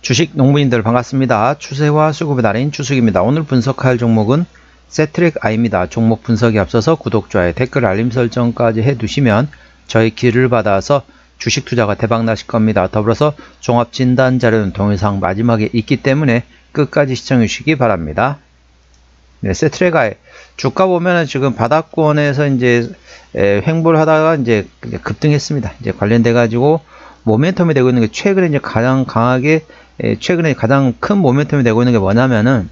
주식 농부인들 반갑습니다. 추세와 수급의 달인 추수기입니다. 오늘 분석할 종목은 세트랙I입니다. 종목 분석에 앞서서 구독, 좋아요, 댓글, 알림 설정까지 해두시면 저희 길을 받아서 주식 투자가 대박 나실 겁니다. 더불어서 종합 진단 자료는 동영상 마지막에 있기 때문에 끝까지 시청해 주시기 바랍니다. 네, 세트랙I 주가 보면은 지금 바닥권에서 이제 횡보를 하다가 이제 급등했습니다. 이제 관련돼 가지고 모멘텀이 되고 있는 게 최근에 이제 가장 강하게 최근에 가장 큰 모멘텀이 되고 있는 게 뭐냐면은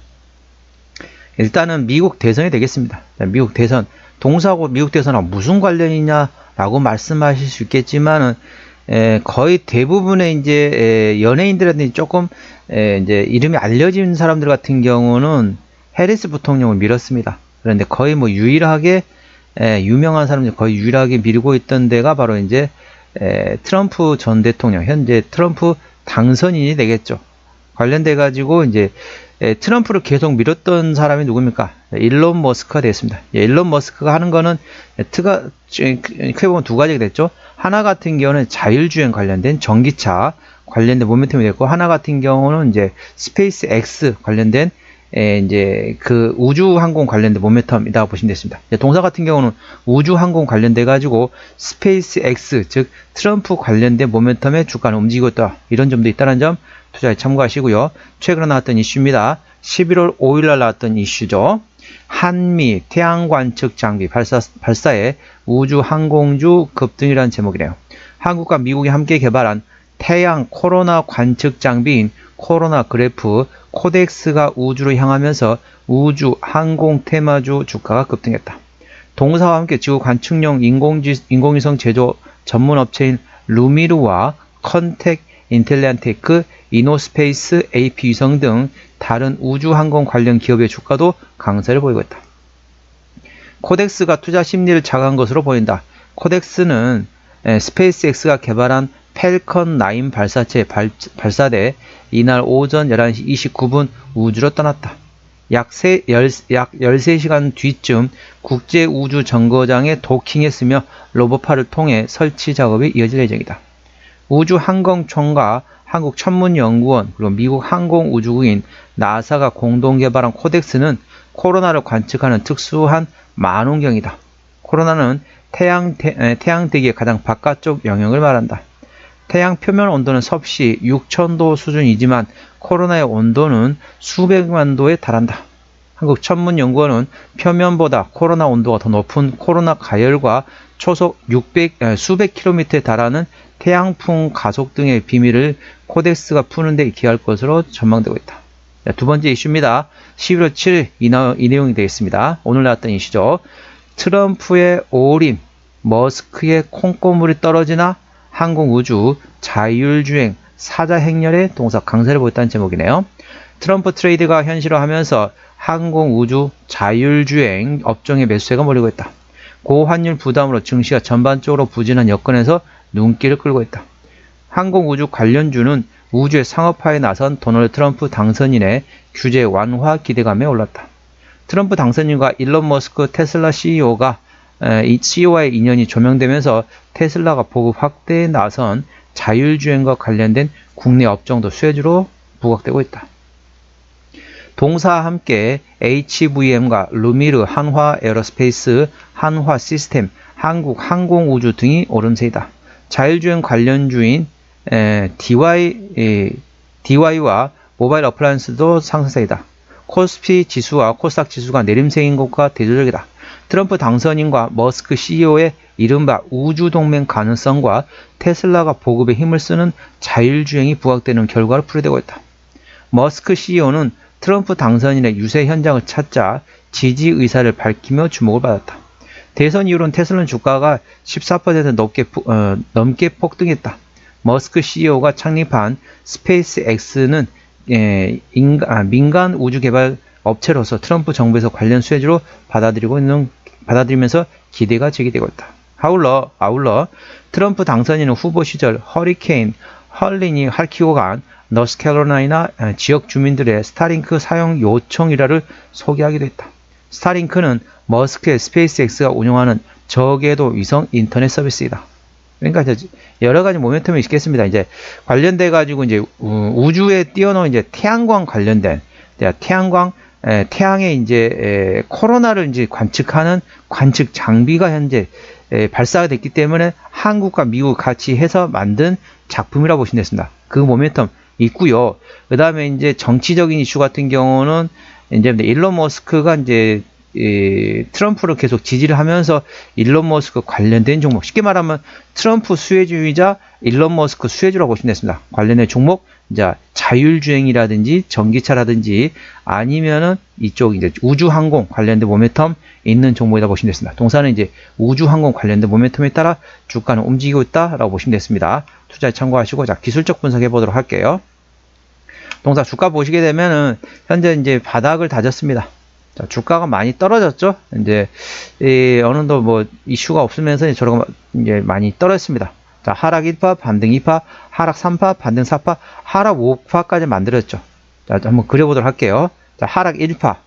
일단은 미국 대선이 되겠습니다. 미국 대선 동사하고 미국 대선하고 무슨 관련이냐라고 말씀하실 수 있겠지만은 거의 대부분의 이제 연예인들한테 조금 이제 이름이 알려진 사람들 같은 경우는 해리스 부통령을 밀었습니다. 그런데 거의 뭐 유일하게 유명한 사람들 거의 유일하게 밀고 있던 데가 바로 이제 트럼프 전 대통령, 현재 트럼프 당선인이 되겠죠. 관련돼 가지고 이제 트럼프를 계속 밀었던 사람이 누굽니까? 일론 머스크가 됐습니다. 일론 머스크가 하는 거는 크게 보면 두 가지가 됐죠. 하나 같은 경우는 자율주행 관련된 전기차 관련된 모멘텀이 됐고, 하나 같은 경우는 이제 스페이스 X 관련된 이제 그 우주항공 관련된 모멘텀이라고 보시면 되겠습니다. 동사 같은 경우는 우주항공 관련돼 가지고 스페이스 X, 즉 트럼프 관련된 모멘텀에 주가는 움직이고 있다. 이런 점도 있다는 점 투자에 참고하시고요. 최근에 나왔던 이슈입니다. 11월 5일날 나왔던 이슈죠. 한미 태양관측 장비 발사에 우주항공주 급등이라는 제목이네요. 한국과 미국이 함께 개발한 태양 코로나 관측 장비인 코로나 그래프 코덱스가 우주로 향하면서 우주 항공 테마주 주가가 급등했다. 동사와 함께 지구 관측용 인공위성 제조 전문 업체인 루미르와 컨텍 인텔리안테크, 이노스페이스, AP 위성 등 다른 우주 항공 관련 기업의 주가도 강세를 보이고 있다. 코덱스가 투자 심리를 자극한 것으로 보인다. 코덱스는 스페이스X가 개발한 펠컨 9 발사체 발사대 이날 오전 11시 29분 우주로 떠났다. 약 13시간 뒤쯤 국제우주정거장에 도킹했으며 로봇파를 통해 설치 작업이 이어질 예정이다. 우주항공청과 한국천문연구원 그리고 미국 항공우주국인 나사가 공동 개발한 코덱스는 코로나를 관측하는 특수한 만원경이다. 코로나는 태양대기의 가장 바깥쪽 영역을 말한다. 태양 표면 온도는 섭씨 6000도 수준이지만 코로나의 온도는 수백만 도에 달한다. 한국천문연구원은 표면보다 코로나 온도가 더 높은 코로나 가열과 초속 수백 킬로미터에 달하는 태양풍 가속 등의 비밀을 코덱스가 푸는 데 기여할 것으로 전망되고 있다. 두 번째 이슈입니다. 11월 7일 이 내용이 되겠습니다. 오늘 나왔던 이슈죠. 트럼프의 올인, 머스크의 콩고물이 떨어지나 항공우주, 자율주행, 사자행렬의 동사 강세를 보였다는 제목이네요. 트럼프 트레이드가 현실화하면서 항공우주, 자율주행 업종의 매수세가 몰리고 있다. 고환율 부담으로 증시가 전반적으로 부진한 여건에서 눈길을 끌고 있다. 항공우주 관련주는 우주의 상업화에 나선 도널드 트럼프 당선인의 규제 완화 기대감에 올랐다. 트럼프 당선인과 일론 머스크 테슬라 CEO와의 인연이 조명되면서 테슬라가 보급 확대에 나선 자율주행과 관련된 국내 업종도 수혜주로 부각되고 있다. 동사와 함께 HVM과 루미르, 한화 에어로스페이스, 한화 시스템, 한국 항공우주 등이 오름세이다. 자율주행 관련주인 DY와 모바일 어플라이언스도 상승세이다. 코스피 지수와 코스닥 지수가 내림세인 것과 대조적이다. 트럼프 당선인과 머스크 CEO의 이른바 우주동맹 가능성과 테슬라가 보급에 힘을 쓰는 자율주행이 부각되는 결과로 풀이되고 있다. 머스크 CEO는 트럼프 당선인의 유세 현장을 찾자 지지 의사를 밝히며 주목을 받았다. 대선 이후로는 테슬라 주가가 14% 넘게 폭등했다. 머스크 CEO가 창립한 스페이스X는 민간 우주 개발 업체로서 트럼프 정부에서 관련 수혜주로 받아들이면서 기대가 제기되고 있다. 아울러 트럼프 당선인은 후보 시절 허리케인 헐린이 핥히고 간 노스캐롤라이나 지역 주민들의 스타링크 사용 요청 일화를 소개하기도 했다. 스타링크는 머스크의 스페이스X가 운영하는 저궤도 위성 인터넷 서비스이다. 그러니까 이제 여러 가지 모멘텀이 있겠습니다. 이제 관련돼 가지고 이제 우주에 띄어놓은 이제 태양광 관련된 태양광 태양의 이제 코로나를 이제 관측하는 관측 장비가 현재 발사가 됐기 때문에 한국과 미국 같이 해서 만든 작품이라고 보시면 되겠습니다. 그 모멘텀 있고요. 그 다음에 이제 정치적인 이슈 같은 경우는 이제 일론 머스크가 이제 트럼프를 계속 지지를 하면서 일론 머스크 관련된 종목, 쉽게 말하면 트럼프 수혜주의자 일론 머스크 수혜주라고 보시면 되겠습니다. 관련된 종목, 이제 자율주행이라든지 전기차라든지 아니면은 이쪽 이제 우주항공 관련된 모멘텀 있는 종목이다 보시면 되겠습니다. 동사는 이제 우주항공 관련된 모멘텀에 따라 주가는 움직이고 있다라고 보시면 되겠습니다. 투자에 참고하시고, 자, 기술적 분석해 보도록 할게요. 동사 주가 보시게 되면은 현재 이제 바닥을 다졌습니다. 자, 주가가 많이 떨어졌죠. 이제 어느 정도 뭐 이슈가 없으면서 저런 이제 많이 떨어졌습니다. 자, 하락 1파, 반등 2파, 하락 3파, 반등 4파, 하락 5파까지 만들었죠. 자, 한번 그려보도록 할게요. 자, 하락 1파,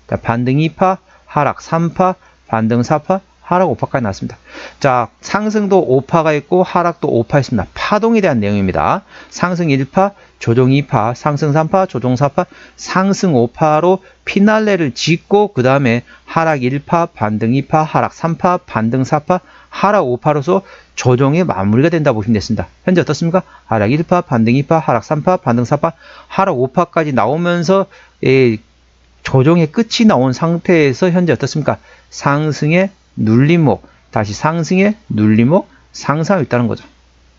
자, 반등 2파, 하락 3파, 반등 4파, 하락 5파까지 나왔습니다. 자, 상승도 5파가 있고 하락도 5파 있습니다. 파동에 대한 내용입니다. 상승 1파, 조정 2파, 상승 3파, 조정 4파, 상승 5파로 피날레를 짓고 그 다음에 하락 1파, 반등 2파, 하락 3파, 반등 4파, 하락 5파로서 조정의 마무리가 된다 보시면 됐습니다. 현재 어떻습니까? 하락 1파, 반등 2파, 하락 3파, 반등 4파, 하락 5파까지 나오면서 조정의 끝이 나온 상태에서 현재 어떻습니까? 상승의 눌림목, 다시 상승의 눌림목, 상승하고 있다는 거죠.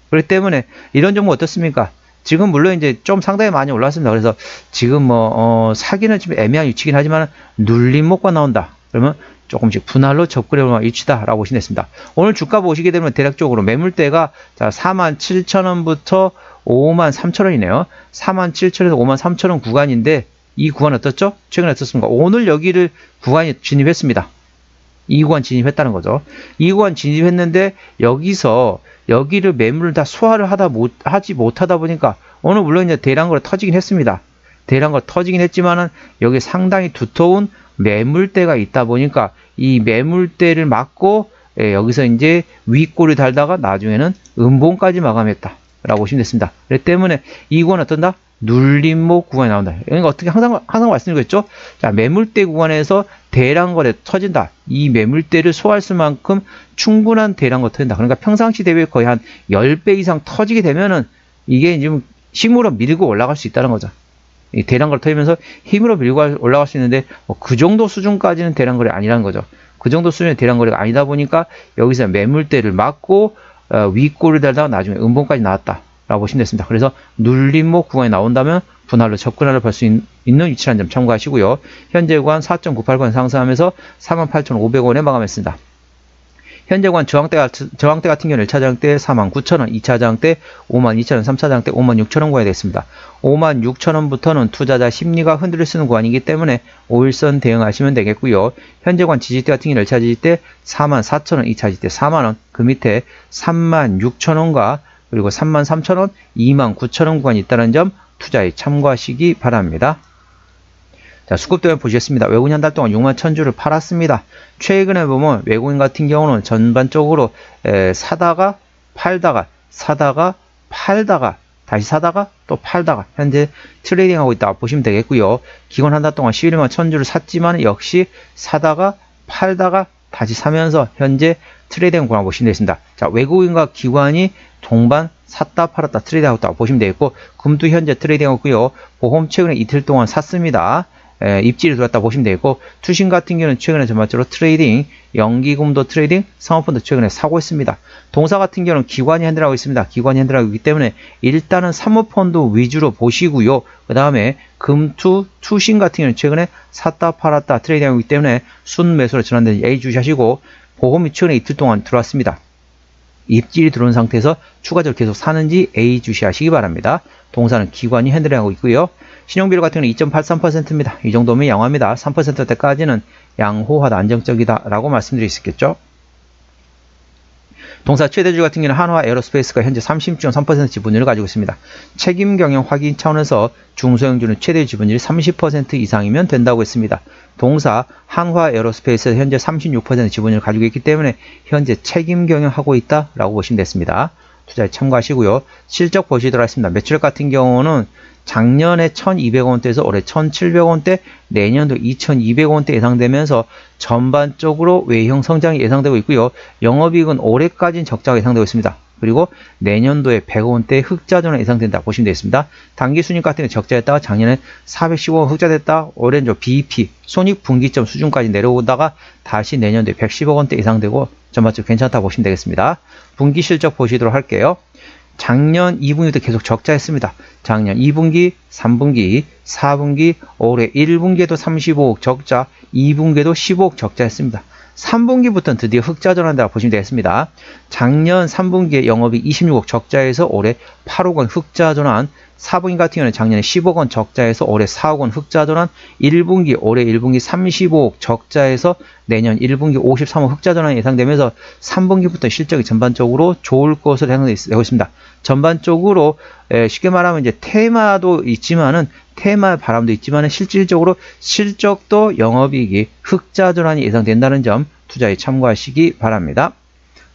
그렇기 때문에 이런 종목 어떻습니까? 지금 물론 이제 좀 상당히 많이 올랐습니다. 그래서 지금 사기는 좀 애매한 위치긴 하지만 눌림목과 나온다. 그러면 조금씩 분할로 접근해보는 위치다라고 보시면 됐습니다. 오늘 주가 보시게 되면 대략적으로 매물대가 47,000원부터 53,000원이네요. 47,000원에서 53,000원 구간인데 이 구간 어떻죠? 최근에 어떻습니까? 오늘 여기를 구간에 진입했습니다. 이 구간 진입했다는 거죠. 이 구간 진입했는데 여기를 매물을 다 소화를 하지 못하다 보니까 오늘 물론 이제 대량거래 터지긴 했습니다. 대량거래 터지긴 했지만은 여기 상당히 두터운 매물대가 있다 보니까 이 매물대를 막고 여기서 이제 윗골이 달다가 나중에는 음봉까지 마감했다라고 보시면 됐습니다. 그렇기 때문에 이 구간 어떤다? 눌림목 구간이 나온다. 그러니까 어떻게 항상 말씀드리고 있죠? 자, 매물대 구간에서 대량거래 터진다. 이 매물대를 소화할 수만큼 충분한 대량거래 터진다. 그러니까 평상시 대비해 거의 한 10배 이상 터지게 되면은 이게 지금 힘으로 밀고 올라갈 수 있다는 거죠. 이 대량거래 터지면서 힘으로 밀고 올라갈 수 있는데 그 정도 수준까지는 대량거래 아니라는 거죠. 그 정도 수준의 대량거래가 아니다 보니까 여기서 매물대를 막고 윗골을 달다가 나중에 음봉까지 나왔다. 라고 보시면 됐습니다. 그래서 눌림목 구간에 나온다면 분할로 접근하러 볼 수 있는 위치라는 점 참고하시고요. 현재 구간 4.98번 상승하면서 48,500원에 마감했습니다. 현재 구간 저항대 같은 경우는 1차 저항대 49,000원, 2차 저항대 52,000원, 3차 저항대 56,000원 구간이 됐습니다. 56,000원부터는 투자자 심리가 흔들릴 수 있는 구간이기 때문에 5일선 대응하시면 되겠고요. 현재 구간 지지대 같은 경우는 1차 지지대 44,000원, 2차 지지대 4만원, 그 밑에 36,000원과 그리고 33,000원, 29,000원 구간이 있다는 점 투자에 참고하시기 바랍니다. 자, 수급대만 보시겠습니다. 외국인 한 달 동안 61,000주를 팔았습니다. 최근에 보면 외국인 같은 경우는 전반적으로 사다가 팔다가 다시 사다가 또 팔다가 현재 트레이딩하고 있다 보시면 되겠고요. 기관 한 달 동안 11만 1,000주를 샀지만 역시 사다가 팔다가 다시 사면서 현재 트레이딩 구간 보시면 되겠습니다. 자, 외국인과 기관이 동반 샀다 팔았다 트레이딩하고 있다고 보시면 되겠고, 금도 현재 트레이딩하고 있고요. 보험 최근에 이틀 동안 샀습니다. 입질이 들어왔다 보시면 되겠고, 투신 같은 경우는 최근에 전반적으로 트레이딩, 연기금도 트레이딩, 상업펀드 최근에 사고 있습니다. 동사 같은 경우는 기관이 핸들하고 있습니다. 기관이 핸들하고 있기 때문에 일단은 사모펀드 위주로 보시고요. 그 다음에 금투, 투신 같은 경우는 최근에 샀다 팔았다 트레이딩하고 있기 때문에 순매수로 전환된 A 주시하시고, 보험이 최근에 이틀 동안 들어왔습니다. 입질이 들어온 상태에서 추가적으로 계속 사는지 A 주시하시기 바랍니다. 동사는 기관이 핸들하고 있고요. 신용비율 같은 경우는 2.83%입니다. 이 정도면 양호합니다. 3%대까지는 양호하다, 안정적이다 라고 말씀드릴 수 있겠죠. 동사 최대주 같은 경우는 한화 에어로스페이스가 현재 30.3% 지분율을 가지고 있습니다. 책임 경영 확인 차원에서 중소형주는 최대 지분율이 30% 이상이면 된다고 했습니다. 동사 한화 에어로스페이스에서 현재 36% 지분을 가지고 있기 때문에 현재 책임 경영하고 있다라고 보시면 됐습니다. 투자에 참고하시고요. 실적 보시도록 하겠습니다. 매출액 같은 경우는 작년에 1,200원대에서 올해 1,700원대, 내년도 2,200원대 예상되면서 전반적으로 외형 성장이 예상되고 있고요. 영업이익은 올해까지는 적자가 예상되고 있습니다. 그리고 내년도에 100원대 흑자 전환 예상된다 보시면 되겠습니다. 당기순이익 같은 경우 적자였다가 작년에 415원 흑자됐다. 올해는 BEP 손익분기점 수준까지 내려오다가 다시 내년도에 110억원대 예상되고 전반적으로 괜찮다 보시면 되겠습니다. 분기 실적 보시도록 할게요. 작년 2분기도 계속 적자였습니다. 작년 2분기, 3분기, 4분기, 올해 1분기에도 35억 적자, 2분기에도 15억 적자였습니다. 3분기부터는 드디어 흑자 전환다 보시면 되겠습니다. 작년 3분기에 영업이 26억 적자에서 올해 8억원 흑자 전환, 4분기 같은 경우는 작년에 10억원 적자에서 올해 4억원 흑자 전환, 1분기 올해 1분기 35억 적자에서 내년 1분기 53억 흑자 전환이 예상되면서 3분기부터 실적이 전반적으로 좋을 것으로 예상되고 있습니다. 전반적으로 쉽게 말하면 이제 테마도 있지만은 테마의 바람도 있지만은 실질적으로 실적도 영업이익이 흑자 전환이 예상된다는 점 투자에 참고하시기 바랍니다.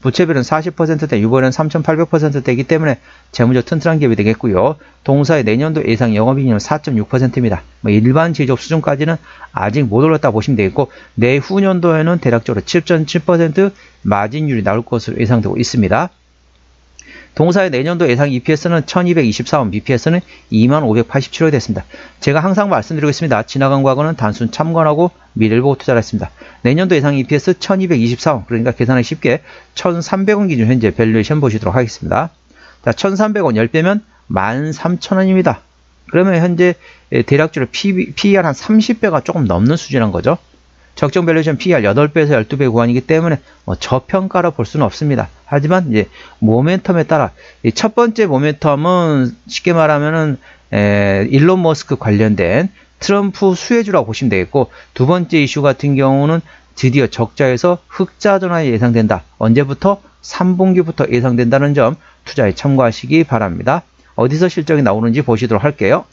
부채비율은 40%대, 유보율은 3,800%대이기 때문에 재무적 튼튼한 기업이 되겠고요. 동사의 내년도 예상 영업이익률은 4.6%입니다. 일반 지적 수준까지는 아직 못 올랐다 보시면 되겠고, 내후년도에는 대략적으로 7.7% 마진율이 나올 것으로 예상되고 있습니다. 동사의 내년도 예상 EPS는 1224원, BPS는 2587원이 됐습니다. 제가 항상 말씀드리고 있습니다. 지나간 과거는 단순 참관하고 미래를 보고 투자를 했습니다. 내년도 예상 EPS 1224원, 그러니까 계산하기 쉽게 1300원 기준 현재 밸류에이션 보시도록 하겠습니다. 자, 1300원 10배면 13,000원입니다. 그러면 현재 대략적으로 PER 한 30배가 조금 넘는 수준인 거죠. 적정 밸류에이션 PER 8배에서 12배 구간이기 때문에 저평가로 볼 수는 없습니다. 하지만 이제 모멘텀에 따라 첫 번째 모멘텀은 쉽게 말하면은 일론 머스크 관련된 트럼프 수혜주라고 보시면 되겠고, 두 번째 이슈 같은 경우는 드디어 적자에서 흑자 전환이 예상된다. 언제부터? 3분기부터 예상된다는 점 투자에 참고하시기 바랍니다. 어디서 실적이 나오는지 보시도록 할게요.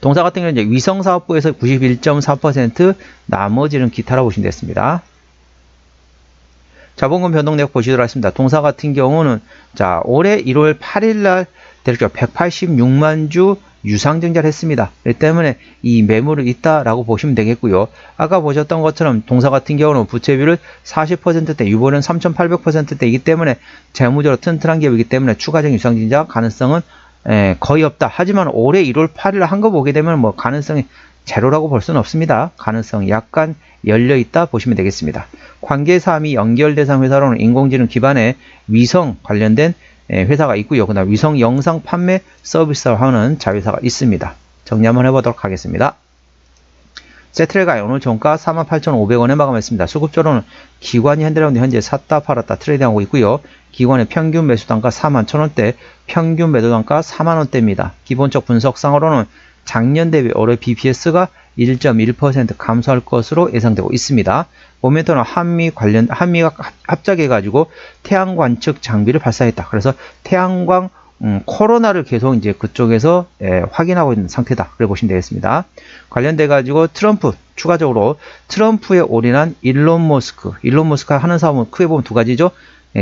동사 같은 경우는 이제 위성사업부에서 91.4%, 나머지는 기타라고 보시면 됐습니다. 자본금 변동 내역 보시도록 하겠습니다. 동사 같은 경우는 자, 올해 1월 8일 날 대략 186만 주 유상증자를 했습니다. 그렇기 때문에 이 매물이 있다라고 보시면 되겠고요. 아까 보셨던 것처럼 동사 같은 경우는 부채비율을 40%대, 유보는 3,800%대이기 때문에 재무적으로 튼튼한 기업이기 때문에 추가적인 유상증자 가능성은 거의 없다. 하지만 올해 1월 8일 한 거 보게 되면 뭐 가능성이 제로라고 볼 수는 없습니다. 가능성이 약간 열려있다 보시면 되겠습니다. 관계사항이 연결대상 회사로는 인공지능 기반의 위성 관련된 회사가 있고요. 그 다음 위성 영상 판매 서비스를 하는 자회사가 있습니다. 정리 한번 해보도록 하겠습니다. 세트랙아이 오늘 종가 48,500원에 마감했습니다. 수급적으로는 기관이 현재 샀다 팔았다 트레이딩하고 있고요. 기관의 평균 매수 단가 41,000원대, 평균 매도 단가 4만원대입니다. 기본적 분석상으로는 작년 대비 올해 BPS가 1.1% 감소할 것으로 예상되고 있습니다. 모멘텀은 한미가 합작해가지고 태양관측 장비를 발사했다. 그래서 태양광 코로나를 계속 이제 그쪽에서 확인하고 있는 상태다. 그래 보시면 되겠습니다. 관련돼 가지고 추가적으로 트럼프에 올인한 일론 머스크가 하는 사업은 크게 보면 두 가지죠.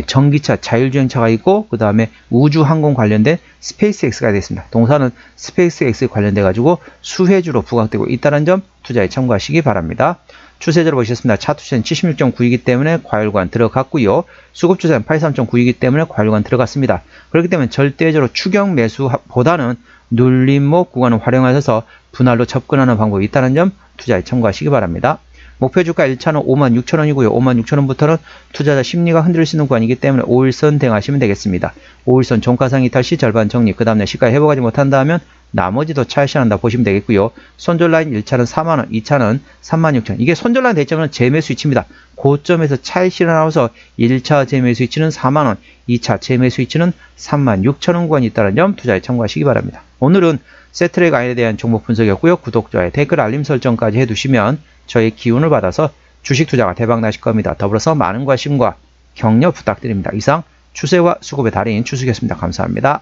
전기차, 자율주행차가 있고 그 다음에 우주항공 관련된 스페이스X가 되겠습니다. 동사는 스페이스X에 관련돼 가지고 수혜주로 부각되고 있다는 점 투자에 참고하시기 바랍니다. 추세대로 보셨습니다. 차트추세는 76.9이기 때문에 과열관 들어갔고요. 수급추세는 83.9이기 때문에 과열관 들어갔습니다. 그렇기 때문에 절대적으로 추격 매수보다는 눌림목 구간을 활용하셔서 분할로 접근하는 방법이 있다는 점 투자에 참고하시기 바랍니다. 목표 주가 1차는 56,000원이고요. 56,000원부터는 투자자 심리가 흔들릴 수 있는 구간이기 때문에 5일선 대응하시면 되겠습니다. 5일선 종가상 이탈 시 절반 정리, 그 다음날 시가에 회복하지 못한다면 나머지도 차익실현한다 보시면 되겠고요. 손절 라인 1차는 4만원, 2차는 36,000원. 이게 손절 라인 대점은 재매수 위치입니다. 고점에서 차익실현하면서 1차 재매수 위치는 4만원, 2차 재매수 위치는 36,000원 구간이 있다는 점 투자에 참고하시기 바랍니다. 오늘은 세트랙아이에 대한 종목 분석이었고요. 구독, 좋아요, 댓글, 알림 설정까지 해두시면 저의 기운을 받아서 주식 투자가 대박 나실 겁니다. 더불어서 많은 관심과 격려 부탁드립니다. 이상 추세와 수급의 달인 추수기였습니다. 감사합니다.